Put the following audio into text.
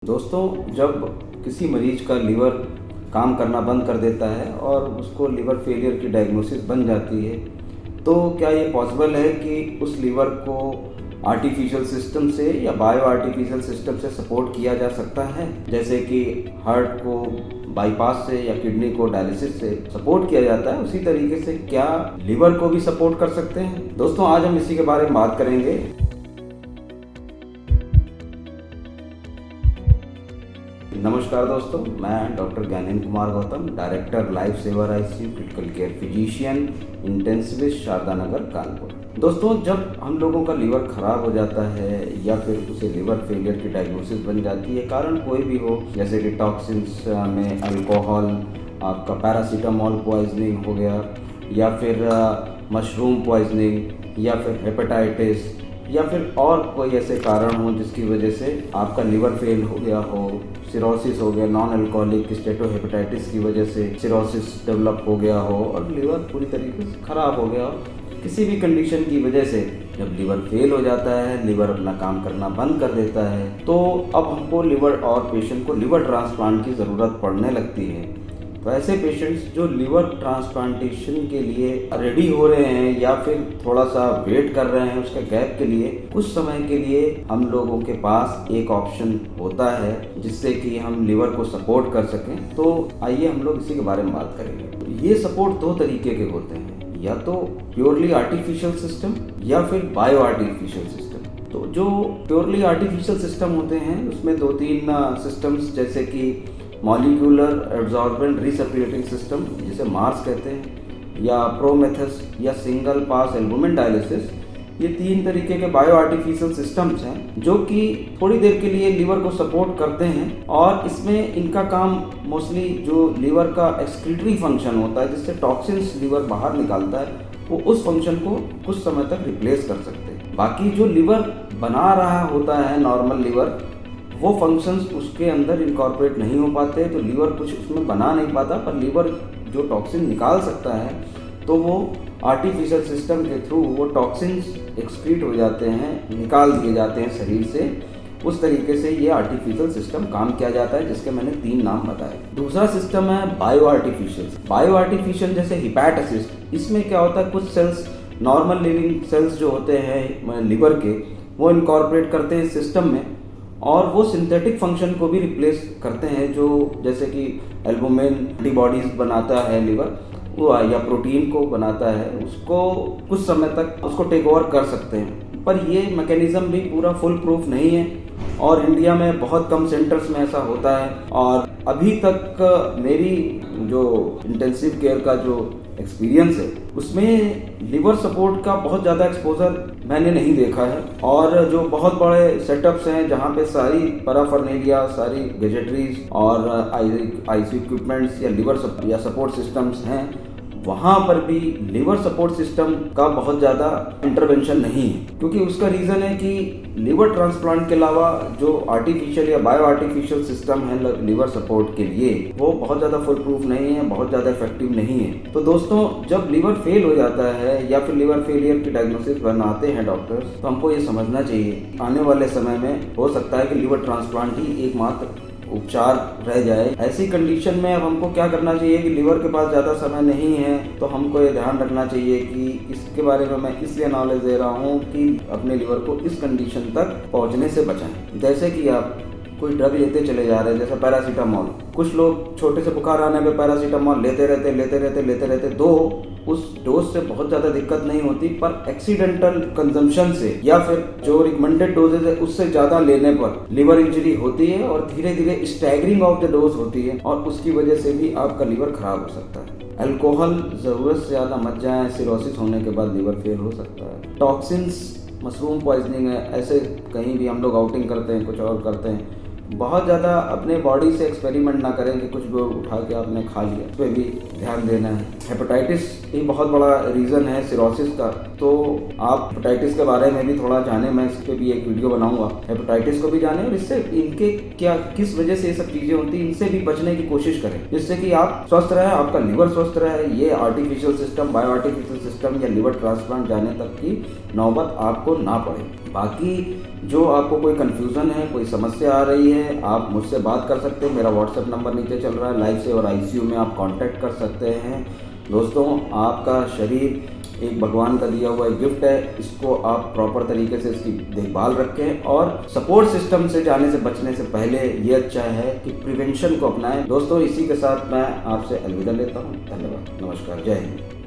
दोस्तों, जब किसी मरीज का लीवर काम करना बंद कर देता है और उसको लीवर फेलियर की डायग्नोसिस बन जाती है, तो क्या ये पॉसिबल है कि उस लीवर को आर्टिफिशियल सिस्टम से या बायो आर्टिफिशियल सिस्टम से सपोर्ट किया जा सकता है? जैसे कि हार्ट को बाईपास से या किडनी को डायलिसिस से सपोर्ट किया जाता है, उसी तरीके से क्या लीवर को भी सपोर्ट कर सकते हैं? दोस्तों, आज हम इसी के बारे में बात करेंगे। नमस्कार दोस्तों, मैं doctor Gyanendra Kumar Gautam, director life saver ICU critical care physician intensivist Sharda Nagar Kanpur. दोस्तों, जब हम लोगों का लीवर खराब हो जाता है या फिर उसे लीवर फेलियर की डायग्नोसिस बन जाती है, कारण कोई भी हो, जैसे कि टॉक्सिन्स में अल्कोहल, आपका पैरासीटामोल पॉइजनिंग हो गया, या फिर मशरूम पॉइजनिंग, या फिर हेपेटाइटिस, या फिर और कोई ऐसे कारण हो जिसकी वजह से आपका लीवर फेल हो गया हो, सिरोसिस हो गया, नॉन अल्कोहलिक स्टेटोहेपेटाइटिस की वजह से सिरोसिस डेवलप हो गया हो और लीवर पूरी तरीके से खराब हो गया हो, किसी भी कंडीशन की वजह से जब लीवर फेल हो जाता है, लीवर अपना काम करना बंद कर देता है, तो अब हमको लीवर और पेशेंट को लीवर ट्रांसप्लांट की ज़रूरत पड़ने लगती है। तो ऐसे पेशेंट्स जो लीवर ट्रांसप्लांटेशन के लिए रेडी हो रहे हैं या फिर थोड़ा सा वेट कर रहे हैं उसके गैप के लिए, कुछ समय के लिए हम लोगों के पास एक ऑप्शन होता है जिससे कि हम लीवर को सपोर्ट कर सकें। तो आइए हम लोग इसी के बारे में बात करेंगे। तो ये सपोर्ट दो तरीके के होते हैं, या तो प्योरली आर्टिफिशियल सिस्टम या फिर बायो आर्टिफिशियल सिस्टम। तो जो प्योरली आर्टिफिशियल सिस्टम होते हैं उसमें दो तीन सिस्टम्स, जैसे कि मॉलिक्यूलर एब्जॉर्बेंट रिसर्कुलेटिंग सिस्टम, जिसे मार्स कहते हैं, या प्रोमेथस या सिंगल पास एल्बुमिन डायलिसिस, ये तीन तरीके के बायो आर्टिफिशियल सिस्टम्स हैं जो कि थोड़ी देर के लिए लीवर को सपोर्ट करते हैं। और इसमें इनका काम मोस्टली जो लीवर का एक्सक्रीटरी फंक्शन होता है, जिससे टॉक्सिन्स लीवर बाहर निकालता है, वो उस फंक्शन को कुछ समय तक रिप्लेस कर सकते हैं। बाकी जो लीवर बना रहा होता है, नॉर्मल लीवर, वो फंक्शंस उसके अंदर इनकॉर्पोरेट नहीं हो पाते, तो लीवर कुछ उसमें बना नहीं पाता। पर लीवर जो टॉक्सिन निकाल सकता है, तो वो आर्टिफिशियल सिस्टम के थ्रू वो टॉक्सिन्स एक्सक्रीट हो जाते हैं, निकाल दिए जाते हैं शरीर से। उस तरीके से ये आर्टिफिशियल सिस्टम काम किया जाता है, जिसके मैंने तीन नाम बताए। दूसरा सिस्टम है बायो आर्टिफिशियल। बायो आर्टिफिशियल जैसे हिपैटोसिस, इसमें क्या होता है, कुछ सेल्स, नॉर्मल लिविंग सेल्स जो होते हैं लीवर के, वो इनकॉर्पोरेट करते हैं सिस्टम में और वो सिंथेटिक फंक्शन को भी रिप्लेस करते हैं, जो जैसे कि एल्बुमिन एंटीबॉडीज बनाता है लीवर, वो या प्रोटीन को बनाता है, उसको कुछ समय तक उसको टेक ओवर कर सकते हैं। पर ये मैकेनिज्म भी पूरा फुल प्रूफ नहीं है और इंडिया में बहुत कम सेंटर्स में ऐसा होता है। और अभी तक मेरी जो इंटेंसिव केयर का जो एक्सपीरियंस है, उसमें लीवर सपोर्ट का बहुत ज़्यादा एक्सपोजर मैंने नहीं देखा है। और जो बहुत बड़े सेटअप्स हैं जहाँ पे सारी पैराफर्नेलिया, सारी गैजेटरीज और आईसीयू इक्विपमेंट्स या लीवर या सपोर्ट सिस्टम्स हैं, वहाँ पर भी लीवर सपोर्ट सिस्टम का बहुत ज़्यादा इंटरवेंशन नहीं है। क्योंकि उसका रीज़न है कि लीवर ट्रांसप्लांट के अलावा जो आर्टिफिशियल या बायो आर्टिफिशियल सिस्टम है लीवर सपोर्ट के लिए, वो बहुत ज़्यादा फुल प्रूफ नहीं है, बहुत ज़्यादा इफेक्टिव नहीं है। तो दोस्तों, जब लीवर फेल हो जाता है या फिर लीवर फेलियर की डायग्नोसिस बनाते हैं डॉक्टर्स, तो हमको ये समझना चाहिए आने वाले समय में हो सकता है कि लीवर ट्रांसप्लांट ही एकमात्र उपचार रह जाए। ऐसी कंडीशन में अब हमको क्या करना चाहिए कि लीवर के पास ज़्यादा समय नहीं है, तो हमको ये ध्यान रखना चाहिए कि इसके बारे में मैं इसलिए नॉलेज दे रहा हूँ कि अपने लीवर को इस कंडीशन तक पहुँचने से बचाएं। जैसे कि आप कोई ड्रग लेते चले जा रहे हैं, जैसे पैरासीटामोल, कुछ लोग छोटे से बुखार आने पे पैरासीटामोल लेते रहते, दो उस डोज से बहुत ज़्यादा दिक्कत नहीं होती, पर एक्सीडेंटल कंजम्पशन से या फिर जो रिकमेंडेड डोजेज है उससे ज़्यादा लेने पर लीवर इंजरी होती है और धीरे धीरे स्टैगरिंग ऑफ द डोज होती है और उसकी वजह से भी आपका लीवर खराब हो सकता है। अल्कोहल ज़रूरत से ज़्यादा मत जाएं, सिरोसिस होने के बाद लीवर फेल हो सकता है। टॉक्सिन्स, मशरूम पॉइजनिंग है, ऐसे कहीं भी हम लोग आउटिंग करते हैं, कुछ और करते हैं, बहुत ज़्यादा अपने बॉडी से एक्सपेरिमेंट ना करें कि कुछ भी उठा के आपने खा लिया, इस पर भी ध्यान देना है। हेपेटाइटिस भी बहुत बड़ा रीज़न है सिरोसिस का, तो आप हेपेटाइटिस के बारे में भी थोड़ा जाने, मैं इस पर भी एक वीडियो बनाऊंगा, हेपेटाइटिस को भी जाने और इससे इनके क्या किस वजह से ये सब चीज़ें होती हैं, इनसे भी बचने की कोशिश करें, जिससे कि आप स्वस्थ रहें, आपका लीवर स्वस्थ रहे। ये artificial system, bio artificial system या लीवर ट्रांसप्लांट जाने तक की नौबत आपको ना पड़े। बाकी जो आपको कोई कन्फ्यूज़न है, कोई समस्या आ रही है, आप मुझसे बात कर सकते हैं। मेरा व्हाट्सएप नंबर नीचे चल रहा है। लाइफ सेवर आईसीयू में आप कांटेक्ट कर सकते हैं। दोस्तों, आपका शरीर एक भगवान का दिया हुआ एक गिफ्ट है। इसको आप प्रॉपर तरीके से इसकी देखभाल रखें और सपोर्ट सिस्टम से जाने से बचने से पहले ये अच्छा है कि प्रिवेंशन को अपनाएं। दोस्तों, इसी के साथ मैं आपसे अलविदा लेता हूँ। धन्यवाद, नमस्कार, जय हिंद।